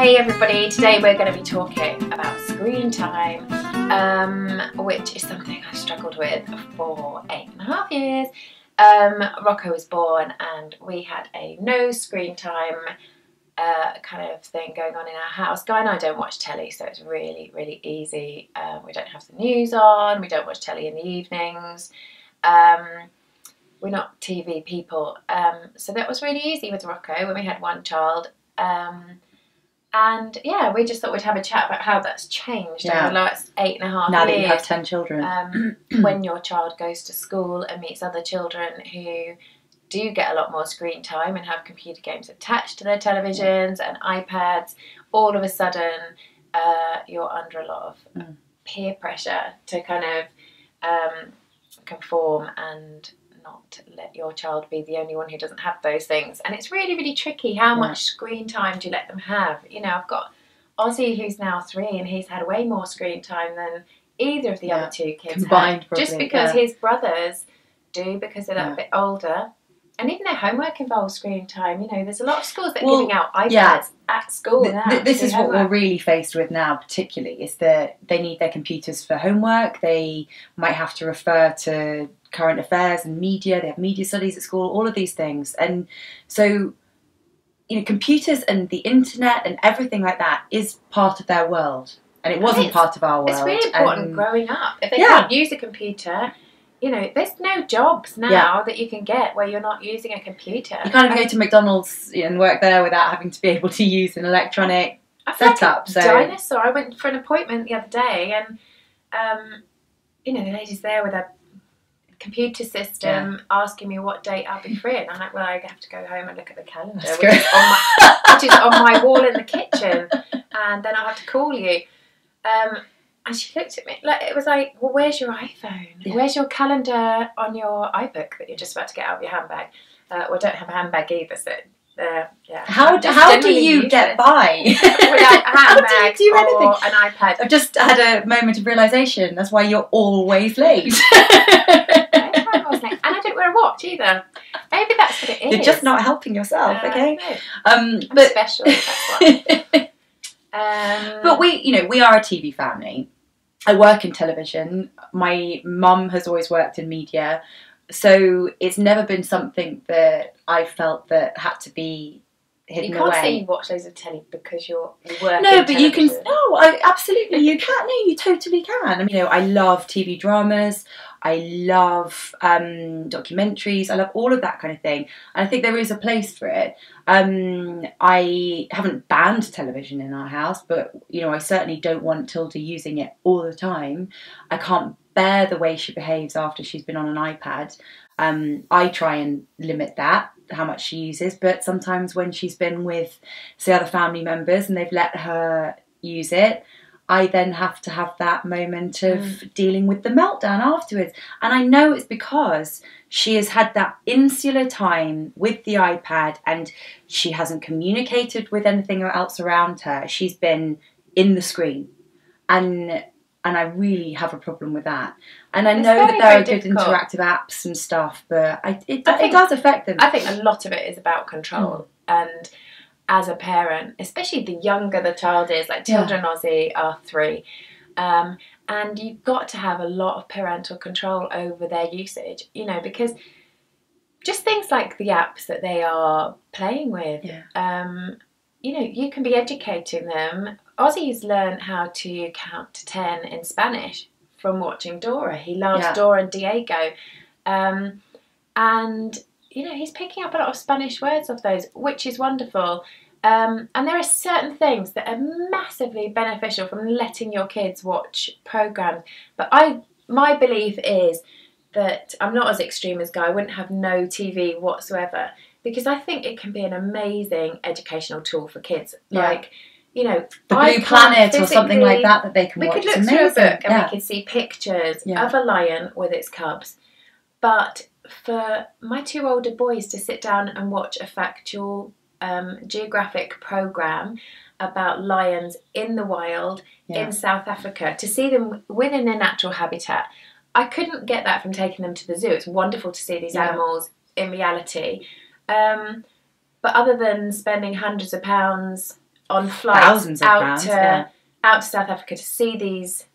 Hey everybody, today we're going to be talking about screen time, which is something I've struggled with for 8.5 years. Rocco was born and we had a no screen time kind of thing going on in our house. Guy and I don't watch telly, so it's really, really easy. We don't have the news on, we don't watch telly in the evenings. We're not TV people, so that was really easy with Rocco when we had one child. And yeah, we just thought we'd have a chat about how that's changed over the last 8.5 years. Now that you have 10 children. When your child goes to school and meets other children who do get a lot more screen time and have computer games attached to their televisions and iPads, all of a sudden you're under a lot of peer pressure to kind of conform and not let your child be the only one who doesn't have those things. And it's really, really tricky. How much screen time do you let them have? You know, I've got Ozzy who's now 3 and he's had way more screen time than either of the other two kids combined, had. Just because his brothers do, because they're that bit older. And even their homework involves screen time. You know, there's a lot of schools that are giving out iPads at school now. This is what we're really faced with now, particularly, is that they need their computers for homework. They might have to refer to current affairs and media. They have media studies at school, all of these things. And so, you know, computers and the internet and everything like that is part of their world. And it wasn't part of our world. It's really important growing up. If they can't use a computer, you know, there's no jobs now that you can get where you're not using a computer. You can't even go to McDonald's and work there without having to be able to use an electronic setup. Like a dinosaur. I went for an appointment the other day and, you know, the lady's there with a computer system asking me what date I'll be free. And I'm like, well, I have to go home and look at the calendar, which is on my wall in the kitchen. And then I'll have to call you. And she looked at me, like it was like, well, where's your iPhone? Yeah. Where's your calendar on your iBook that you're just about to get out of your handbag? Well, I don't have a handbag either, so How do you get by without a handbag do anything? Or an iPad? I've just had a moment of realisation. That's why you're always late. I was late. And I don't wear a watch either. Maybe that's what it is. You're just not helping yourself, okay? I'm special. That's why. But we are a TV family. I work in television. My mum has always worked in media, so it's never been something that I felt that had to be hidden away. You can't say you watch loads of telly because you work. No, but you can. No, absolutely, you can. No, you totally can. I mean, you know, I love TV dramas. I love documentaries. I love all of that kind of thing. And I think there is a place for it. I haven't banned television in our house, but, you know, I certainly don't want Tilda using it all the time. I can't bear the way she behaves after she's been on an iPad. I try and limit that, how much she uses. But sometimes when she's been with, say, other family members and they've let her use it, I then have to have that moment of dealing with the meltdown afterwards. And I know it's because she has had that insular time with the iPad and she hasn't communicated with anything else around her. She's been in the screen. And I really have a problem with that. And I know that there are good interactive apps and stuff, but it does affect them. I think a lot of it is about control. And as a parent, especially the younger the child is, like Tilda and Ozzy are 3, and you've got to have a lot of parental control over their usage, you know, because just things like the apps that they are playing with, you know, you can be educating them. Ozzy's learned how to count to 10 in Spanish from watching Dora. He loves Dora and Diego. And, you know, he's picking up a lot of Spanish words off those, which is wonderful. And there are certain things that are massively beneficial from letting your kids watch programmes. But my belief is that I'm not as extreme as Guy. I wouldn't have no TV whatsoever because I think it can be an amazing educational tool for kids. Like, you know, the Blue Planet or something like that they can watch. We could look through a book and we could see pictures of a lion with its cubs. But for my 2 older boys to sit down and watch a factual geographic programme about lions in the wild in South Africa, to see them within their natural habitat, I couldn't get that from taking them to the zoo. It's wonderful to see these animals in reality. But other than spending hundreds of pounds on flights Thousands of pounds, out to South Africa to see these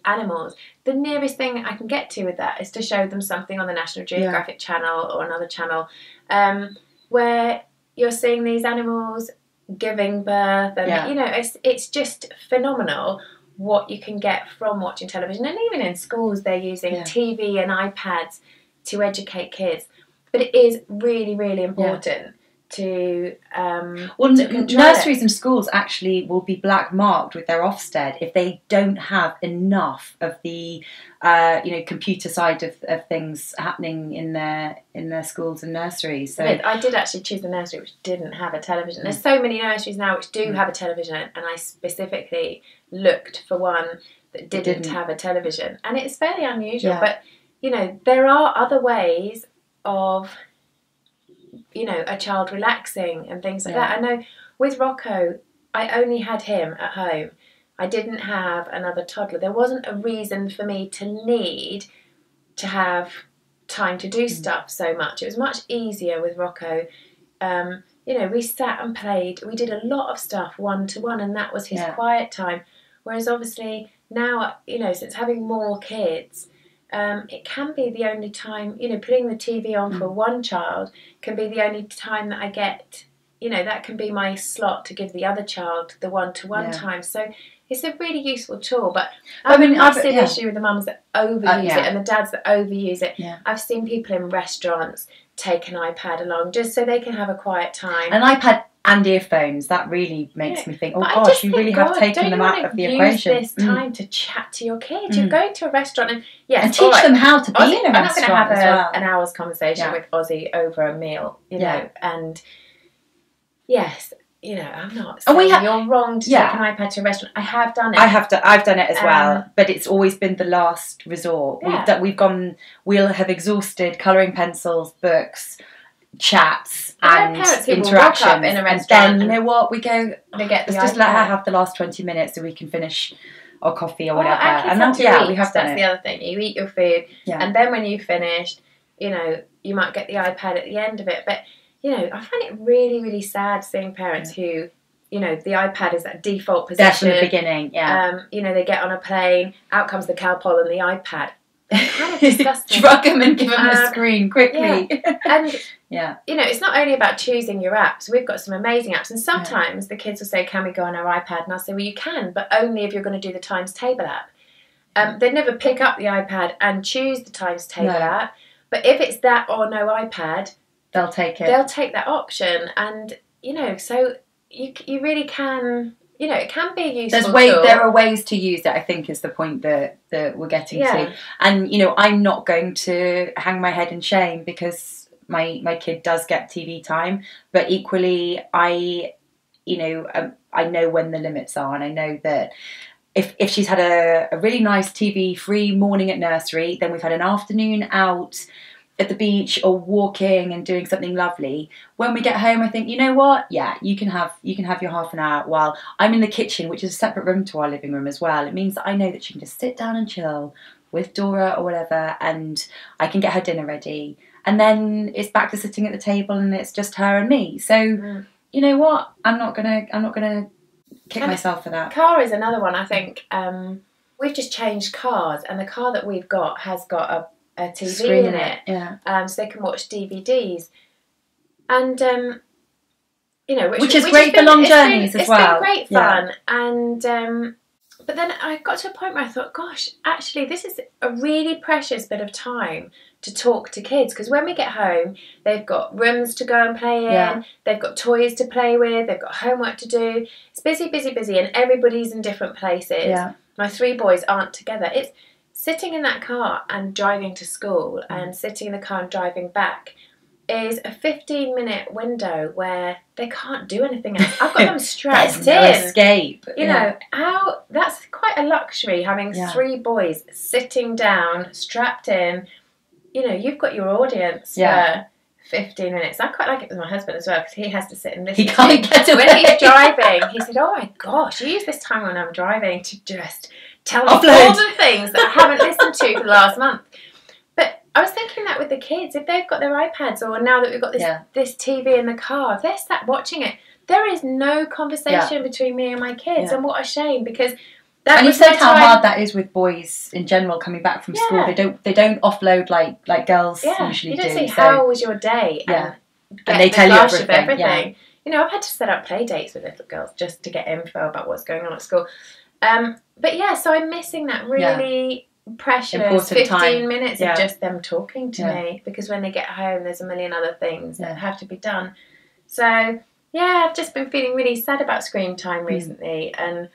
animals. The nearest thing I can get to with that is to show them something on the National Geographic channel or another channel, where you're seeing these animals giving birth, and you know, it's just phenomenal what you can get from watching television. And even in schools they're using TV and iPads to educate kids, but it is really, really important to nurseries and schools actually will be black marked with their Ofsted if they don't have enough of the computer side of things happening in their schools and nurseries. So I did actually choose a nursery which didn't have a television. There's so many nurseries now which do have a television, and I specifically looked for one that didn't have a television, and it's fairly unusual. But you know, there are other ways of, you know, a child relaxing and things like that. I know with Rocco, I only had him at home. I didn't have another toddler. There wasn't a reason for me to need to have time to do stuff so much. It was much easier with Rocco. You know, we sat and played. We did a lot of stuff one-to-one, and that was his quiet time. Whereas obviously now, you know, since having more kids, it can be the only time, you know, putting the TV on for one child can be the only time that I get, you know, that can be my slot to give the other child the one-to-one time. So it's a really useful tool. But I mean, I've seen an issue with the mums that overuse it and the dads that overuse it. I've seen people in restaurants take an iPad along just so they can have a quiet time. An iPad and earphones, that really makes me think, oh gosh, you really have taken them out of the equation. Use this time to chat to your kids. You're going to a restaurant and and teach them how to be in a restaurant. I'm not going to have an hour's conversation with Ozzy over a meal, you know. And yes, you know, I'm not saying you're wrong to take an iPad to a restaurant. I have done it. I've done it as well, but it's always been the last resort. We'll have exhausted colouring pencils, books, chats, and interaction in a restaurant. And then, you know what, we go, let's just let her have the last 20 minutes so we can finish our coffee or whatever. And we have done it. That's the other thing. You eat your food, and then when you've finished, you know, you might get the iPad at the end of it. But you know, I find it really, really sad seeing parents who, you know, the iPad is that default position. That's from the beginning, you know, they get on a plane, out comes the Calpol and the iPad. It's kind of disgusting. Drug them and give them a screen quickly. And, you know, it's not only about choosing your apps. We've got some amazing apps. And sometimes the kids will say, can we go on our iPad? And I'll say, well, you can, but only if you're going to do the Times Table app. They'd never pick up the iPad and choose the Times Table app. But if it's that or no iPad, they'll take it. They'll take that option. And, you know, so you really can... You know, it can be a useful tool. There are ways to use it, I think, is the point that we're getting to. And, you know, I'm not going to hang my head in shame because my kid does get TV time. But equally, I know when the limits are. And I know that if she's had a really nice TV-free morning at nursery, then we've had an afternoon out at the beach or walking and doing something lovely. When we get home, I think, you know what? Yeah, you can have your half an hour while I'm in the kitchen, which is a separate room to our living room as well. It means that I know that she can just sit down and chill with Dora or whatever, and I can get her dinner ready. And then it's back to sitting at the table and it's just her and me. So, you know what? I'm not gonna kick myself for that. Car is another one, I think. We've just changed cars, and the car that we've got has got a TV screen in it, so they can watch DVDs, and you know, which is great for long journeys as well. It's been great fun, and but then I got to a point where I thought, gosh, actually, this is a really precious bit of time to talk to kids, because when we get home, they've got rooms to go and play in, they've got toys to play with, they've got homework to do. It's busy, busy, busy, and everybody's in different places. My 3 boys aren't together. It's sitting in that car and driving to school and sitting in the car and driving back is a 15-minute window where they can't do anything else. I've got them strapped in. No escape. You know, that's quite a luxury, having 3 boys sitting down, strapped in. You know, you've got your audience for 15 minutes. I quite like it with my husband as well, because he has to sit and listen. He can't get away. When he's driving, he said, oh my gosh, you use this time when I'm driving to just tell me all the things that I haven't listened to for the last month. But I was thinking that with the kids, if they've got their iPads, or now that we've got this TV in the car, if they're sat watching it, there is no conversation between me and my kids, and what a shame, because that and you was said my how time. hard that is with boys in general coming back from school. They don't offload like girls usually do. You don't say how was your day, and they tell you everything. Yeah. You know, I've had to set up play dates with little girls just to get info about what's going on at school. But yeah, so I'm missing that really precious important 15 time. minutes of just them talking to me, because when they get home there's a million other things that have to be done. So yeah, I've just been feeling really sad about screen time recently, and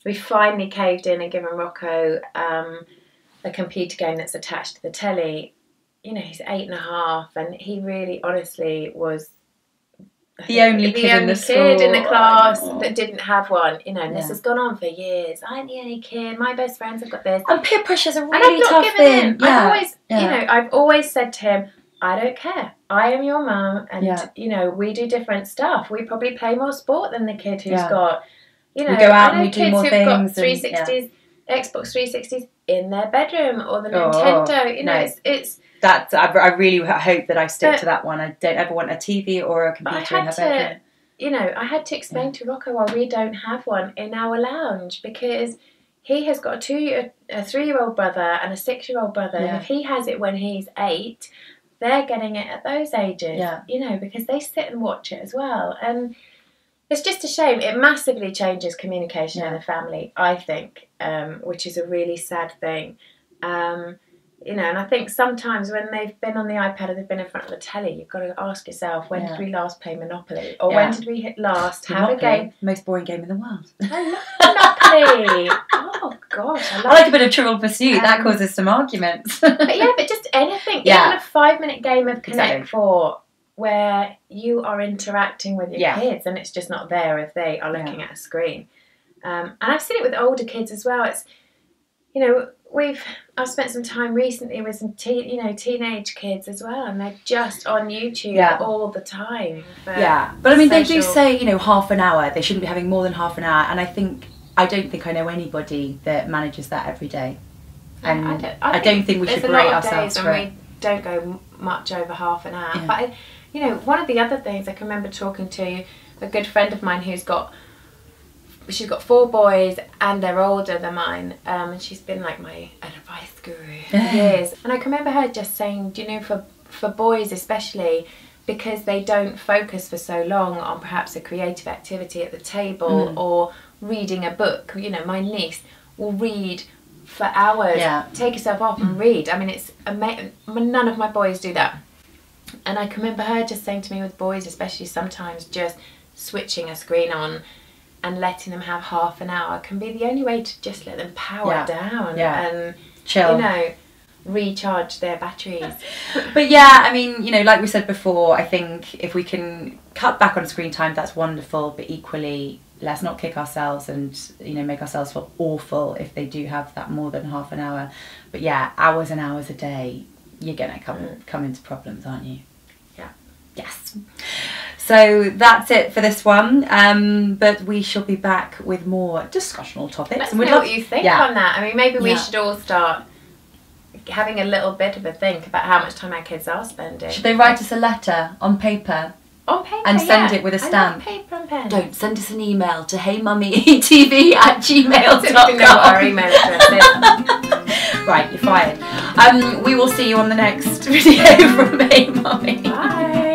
we finally caved in and given Rocco a computer game that's attached to the telly. You know, he's 8.5, and he really honestly was the only kid in the class that didn't have one, you know, and this has gone on for years. I'm the only kid, my best friends have got this. And peer pressure's a really tough thing. I've always said to him, I don't care. I am your mum, and you know, we do different stuff. We probably play more sport than the kid who's got, you know, we go out and we do kids more who've things. Got 360s, Xbox 360s in their bedroom, or the Nintendo. You know, it's. That's, I really hope that I stick to that one. I don't ever want a TV or a computer in her bedroom. You know, I had to explain to Rocco why we don't have one in our lounge, because he has got a 3-year-old brother and a 6-year-old brother. And if he has it when he's 8, they're getting it at those ages. You know, because they sit and watch it as well. And it's just a shame. It massively changes communication in the family, I think, which is a really sad thing. You know, and I think sometimes when they've been on the iPad or they've been in front of the telly, you've got to ask yourself, when did we last play Monopoly? Or when did we last have a game? Most boring game in the world. I love Monopoly. Oh, gosh. I like a bit of Trivial Pursuit. That causes some arguments. But just anything. Even a 5-minute game of Connect 4 where you are interacting with your kids, and it's just not there if they are looking at a screen. And I've seen it with older kids as well. It's, you know, I've spent some time recently with some teenage kids as well, and they're just on YouTube all the time. But I mean, they do say, you know, half an hour. They shouldn't be having more than half an hour, and I don't think I know anybody that manages that every day. And I don't think we should berate ourselves for it. We don't go much over half an hour. But you know, one of the other things, I can remember talking to a good friend of mine who's got. She's got 4 boys, and they're older than mine, and she's been like my advice guru for years. And I can remember her just saying, you know, for boys especially, because they don't focus for so long on perhaps a creative activity at the table or reading a book. You know, my niece will read for hours, take herself off and read. I mean, it's amazing. None of my boys do that. And I can remember her just saying to me, with boys especially, sometimes just switching a screen on and letting them have half an hour can be the only way to just let them power down and chill, you know, recharge their batteries. But I mean, you know, like we said before, I think if we can cut back on screen time, that's wonderful, but equally let's not kick ourselves and, you know, make ourselves feel awful if they do have that more than half an hour. But hours and hours a day, you're gonna come into problems, aren't you? Yes. So that's it for this one, but we shall be back with more discussional topics. Let us know what you think on that. I mean, maybe we should all start having a little bit of a think about how much time our kids are spending. Should they write us a letter on paper? On paper, and send it with a stamp. I love paper and pen. Don't send us an email to heymummytv@gmail.com. I don't even know what our email address is. Right, you're fired. We will see you on the next video from Hey Mummy. Bye.